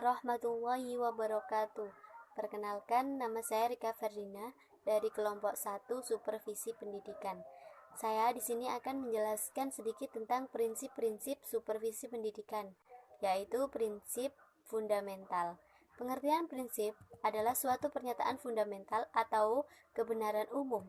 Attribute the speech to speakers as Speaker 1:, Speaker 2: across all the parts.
Speaker 1: warahmatullahi wabarakatuh. Perkenalkan, nama saya Rika Ferdina dari kelompok 1 Supervisi Pendidikan. Saya di sini akan menjelaskan sedikit tentang prinsip-prinsip supervisi pendidikan, yaitu prinsip fundamental. Pengertian prinsip adalah suatu pernyataan fundamental atau kebenaran umum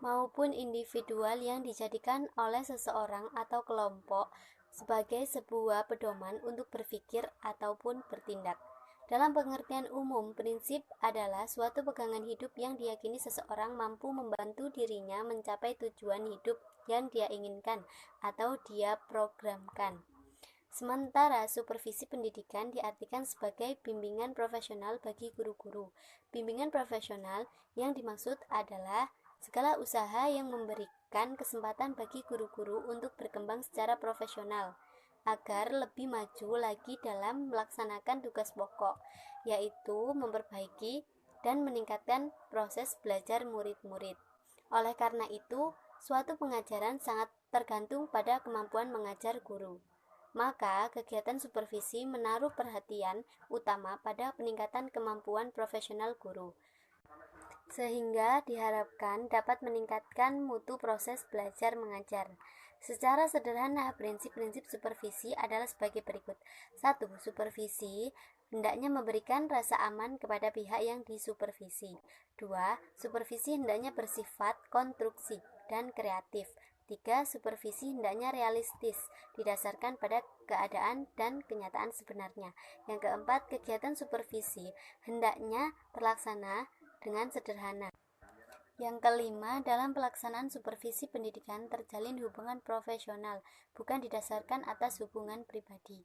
Speaker 1: maupun individual yang dijadikan oleh seseorang atau kelompok sebagai sebuah pedoman untuk berpikir ataupun bertindak. Dalam pengertian umum, prinsip adalah suatu pegangan hidup yang diyakini seseorang mampu membantu dirinya mencapai tujuan hidup yang dia inginkan atau dia programkan. Sementara supervisi pendidikan diartikan sebagai bimbingan profesional bagi guru-guru. Bimbingan profesional yang dimaksud adalah segala usaha yang memberikan kesempatan bagi guru-guru untuk berkembang secara profesional agar lebih maju lagi dalam melaksanakan tugas pokok, yaitu memperbaiki dan meningkatkan proses belajar murid-murid. Oleh karena itu, suatu pengajaran sangat tergantung pada kemampuan mengajar guru. Maka, kegiatan supervisi menaruh perhatian utama pada peningkatan kemampuan profesional guru, sehingga diharapkan dapat meningkatkan mutu proses belajar mengajar. Secara sederhana, prinsip-prinsip supervisi adalah sebagai berikut. 1. Supervisi hendaknya memberikan rasa aman kepada pihak yang disupervisi. 2. Supervisi hendaknya bersifat konstruksi dan kreatif. 3. Supervisi hendaknya realistis, didasarkan pada keadaan dan kenyataan sebenarnya. Yang keempat, kegiatan supervisi hendaknya terlaksana dengan sederhana. Yang kelima, dalam pelaksanaan supervisi pendidikan terjalin hubungan profesional, bukan didasarkan atas hubungan pribadi.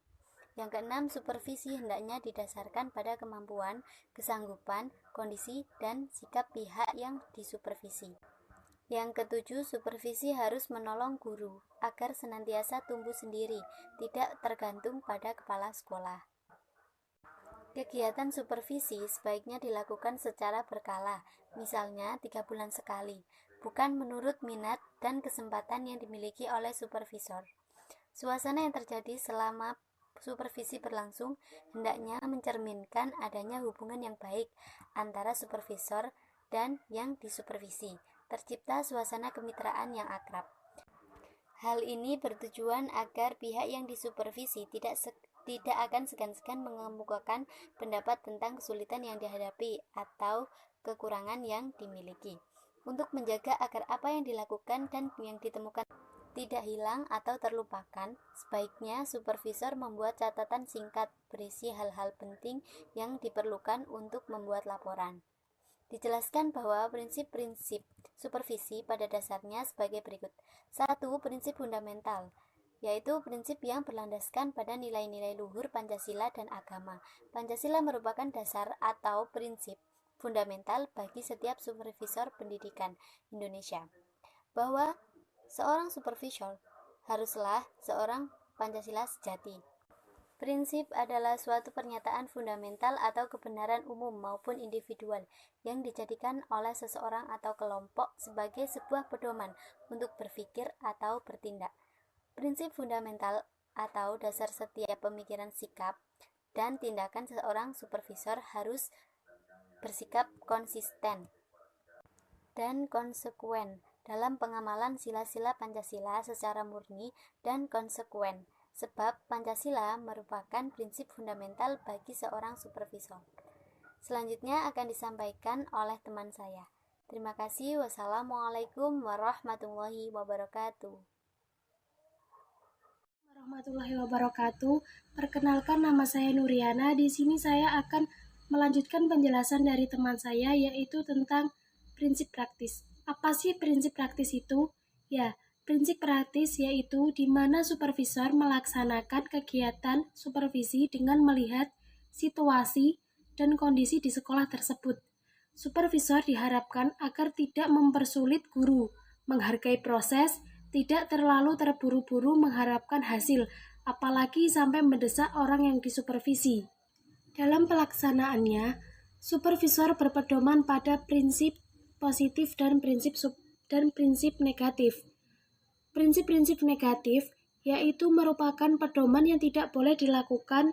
Speaker 1: Yang keenam, supervisi hendaknya didasarkan pada kemampuan, kesanggupan, kondisi, dan sikap pihak yang disupervisi. Yang ketujuh, supervisi harus menolong guru agar senantiasa tumbuh sendiri, tidak tergantung pada kepala sekolah. Kegiatan supervisi sebaiknya dilakukan secara berkala, misalnya 3 bulan sekali, bukan menurut minat dan kesempatan yang dimiliki oleh supervisor. Suasana yang terjadi selama supervisi berlangsung hendaknya mencerminkan adanya hubungan yang baik antara supervisor dan yang disupervisi. Tercipta suasana kemitraan yang akrab. Hal ini bertujuan agar pihak yang disupervisi tidak akan segan-segan mengemukakan pendapat tentang kesulitan yang dihadapi atau kekurangan yang dimiliki. Untuk menjaga agar apa yang dilakukan dan yang ditemukan tidak hilang atau terlupakan, sebaiknya supervisor membuat catatan singkat berisi hal-hal penting yang diperlukan untuk membuat laporan. Dijelaskan bahwa prinsip-prinsip supervisi pada dasarnya sebagai berikut. 1. Prinsip fundamental, yaitu prinsip yang berlandaskan pada nilai-nilai luhur Pancasila dan agama. Pancasila merupakan dasar atau prinsip fundamental bagi setiap supervisor pendidikan Indonesia, bahwa seorang supervisor haruslah seorang Pancasila sejati. Prinsip adalah suatu pernyataan fundamental atau kebenaran umum maupun individual yang dijadikan oleh seseorang atau kelompok sebagai sebuah pedoman untuk berpikir atau bertindak. Prinsip fundamental atau dasar setiap pemikiran, sikap, dan tindakan seorang supervisor harus bersikap konsisten dan konsekuen dalam pengamalan sila-sila Pancasila secara murni dan konsekuen, sebab Pancasila merupakan prinsip fundamental bagi seorang supervisor. Selanjutnya akan disampaikan oleh teman saya. Terima kasih. Wassalamualaikum warahmatullahi wabarakatuh.
Speaker 2: Warahmatullahi wabarakatuh. Perkenalkan, nama saya Nuriana. Di sini saya akan melanjutkan penjelasan dari teman saya, yaitu tentang prinsip praktis. Apa sih prinsip praktis itu? Ya, prinsip praktis yaitu di mana supervisor melaksanakan kegiatan supervisi dengan melihat situasi dan kondisi di sekolah tersebut. Supervisor diharapkan agar tidak mempersulit guru, menghargai proses, tidak terlalu terburu-buru mengharapkan hasil, apalagi sampai mendesak orang yang disupervisi. Dalam pelaksanaannya, supervisor berpedoman pada prinsip positif dan prinsip negatif. Prinsip-prinsip negatif yaitu merupakan pedoman yang tidak boleh dilakukan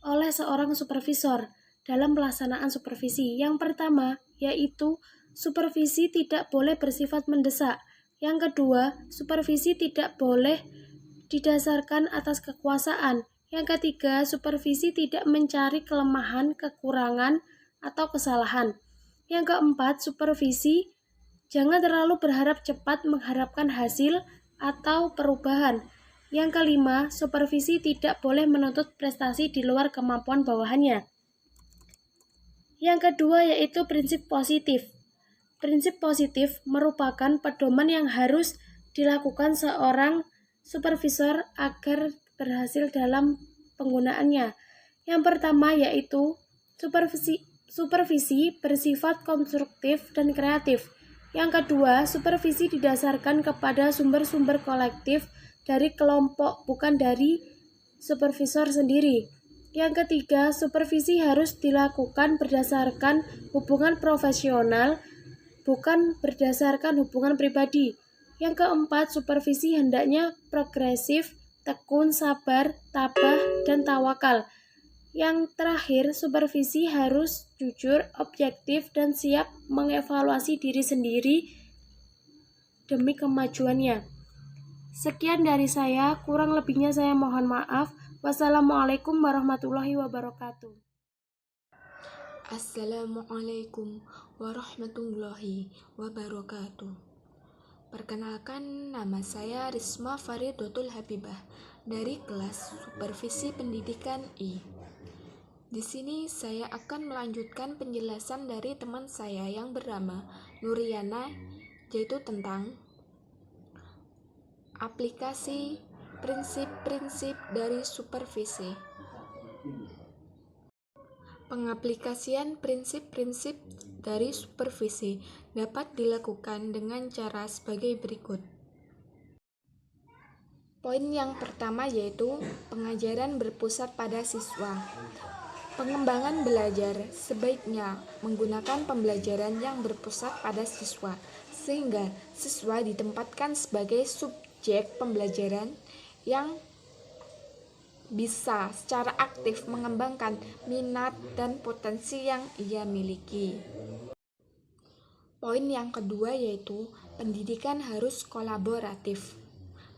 Speaker 2: oleh seorang supervisor dalam pelaksanaan supervisi. Yang pertama, yaitu supervisi tidak boleh bersifat mendesak. Yang kedua, supervisi tidak boleh didasarkan atas kekuasaan. Yang ketiga, supervisi tidak mencari kelemahan, kekurangan, atau kesalahan. Yang keempat, supervisi jangan terlalu berharap cepat mengharapkan hasil atau perubahan. Yang kelima, supervisi tidak boleh menuntut prestasi di luar kemampuan bawahannya. Yang kedua yaitu prinsip positif. Prinsip positif merupakan pedoman yang harus dilakukan seorang supervisor agar berhasil dalam penggunaannya. Yang pertama yaitu supervisi bersifat konstruktif dan kreatif. Yang kedua, supervisi didasarkan kepada sumber-sumber kolektif dari kelompok, bukan dari supervisor sendiri. Yang ketiga, supervisi harus dilakukan berdasarkan hubungan profesional, bukan berdasarkan hubungan pribadi. Yang keempat, supervisi hendaknya progresif, tekun, sabar, tabah, dan tawakal. Yang terakhir, supervisi harus jujur, objektif, dan siap mengevaluasi diri sendiri demi kemajuannya. Sekian dari saya, kurang lebihnya saya mohon maaf. Wassalamualaikum warahmatullahi wabarakatuh.
Speaker 3: Assalamualaikum warahmatullahi wabarakatuh. Perkenalkan, nama saya Risma Faridotul Habibah dari kelas Supervisi Pendidikan I. Di sini saya akan melanjutkan penjelasan dari teman saya yang bernama Nuriana, yaitu tentang aplikasi prinsip-prinsip dari supervisi. Pengaplikasian prinsip-prinsip dari supervisi dapat dilakukan dengan cara sebagai berikut. Poin yang pertama yaitu pengajaran berpusat pada siswa. Pengembangan belajar sebaiknya menggunakan pembelajaran yang berpusat pada siswa, sehingga siswa ditempatkan sebagai subjek pembelajaran yang bisa secara aktif mengembangkan minat dan potensi yang ia miliki. Poin yang kedua yaitu pendidikan harus kolaboratif.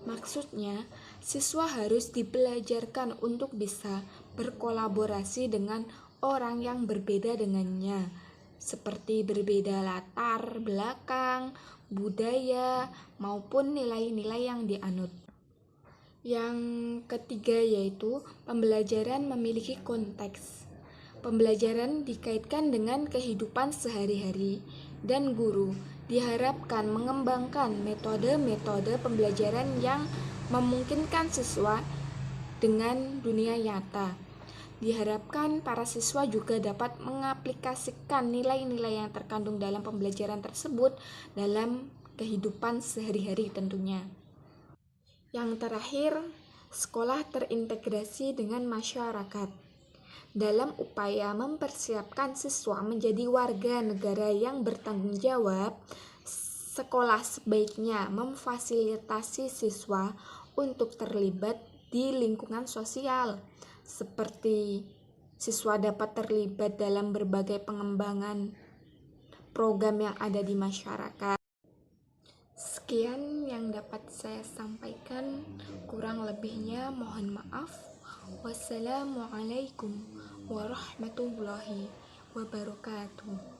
Speaker 3: Maksudnya, siswa harus dibelajarkan untuk bisa berkolaborasi dengan orang yang berbeda dengannya, seperti berbeda latar belakang, budaya, maupun nilai-nilai yang dianut. Yang ketiga yaitu pembelajaran memiliki konteks. Pembelajaran dikaitkan dengan kehidupan sehari-hari dan guru diharapkan mengembangkan metode-metode pembelajaran yang memungkinkan siswa dengan dunia nyata. Diharapkan para siswa juga dapat mengaplikasikan nilai-nilai yang terkandung dalam pembelajaran tersebut dalam kehidupan sehari-hari tentunya. Yang terakhir, sekolah terintegrasi dengan masyarakat. Dalam upaya mempersiapkan siswa menjadi warga negara yang bertanggung jawab, sekolah sebaiknya memfasilitasi siswa untuk terlibat di lingkungan sosial, seperti siswa dapat terlibat dalam berbagai pengembangan program yang ada di masyarakat. Sekian yang dapat saya sampaikan, kurang lebihnya mohon maaf. Wassalamualaikum warahmatullahi wabarakatuh.